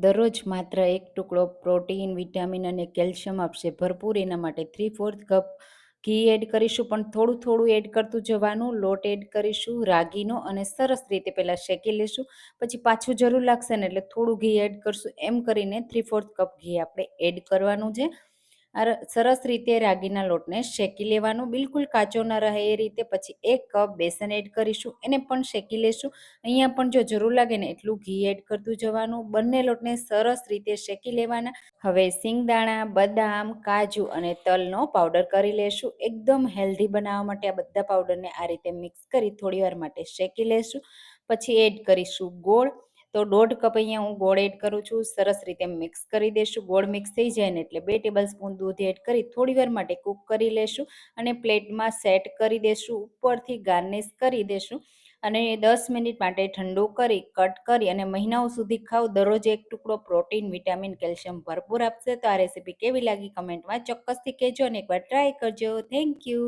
દરરોજ માત્ર એક ટુકડો પ્રોટીન, વિટામિન અને કેલ્શિયમ આપશે ભરપૂર. એના માટે 3/4 કપ ઘી એડ કરીશું, પણ થોડું થોડું એડ કરતું જવાનું. લોટ એડ કરીશું રાગીનો અને સરસ રીતે પહેલાં શેકી લઈશું. પછી પાછું જરૂર લાગશે ને એટલે થોડું ઘી એડ કરશું. એમ કરીને 3/4 કપ ઘી આપણે એડ કરવાનું છે. સરસ રીતે રાગીના લોટને શેકી લેવાનું, બિલકુલ કાચો ન રહે એ રીતે. પછી 1 કપ બેસન એડ કરીશું, એને પણ શેકી લેશું. અહીંયા પણ જો જરૂર લાગે ને એટલું ઘી એડ કરતું જવાનું. બંને લોટને સરસ રીતે શેકી લેવાના. હવે સિંગદાણા, બદામ, કાજુ અને તલનો પાવડર કરી લેશું. એકદમ હેલ્ધી બનાવવા માટે આ બધા પાવડરને આ રીતે મિક્સ કરી થોડી વાર માટે શેકી લેશું. પછી એડ કરીશું ગોળ. તો 1.5 કપ અહીંયા હું ગોળ એડ કરું છું. સરસ રીતે મિક્સ કરી દેશું. ગોળ મિક્સ થઈ જાય ને એટલે 2 ટેબલસ્પૂન દૂધ એડ કરી થોડી વાર માટે કૂક કરી લેશું અને પ્લેટમાં સેટ કરી દેશું. ઉપરથી ગાર્નિશ કરી દેશું અને 10 મિનિટ માટે ઠંડુ કરી કટ કરી અને મહિનાઓ સુધી ખાઓ. દરરોજ એક ટુકડો પ્રોટીન, વિટામિન, કેલ્શિયમ ભરપૂર આપશે. તો આ રેસીપી કેવી લાગી કમેન્ટમાં ચોક્કસથી કહેજો અને એકવાર ટ્રાય કરજો. Thank you.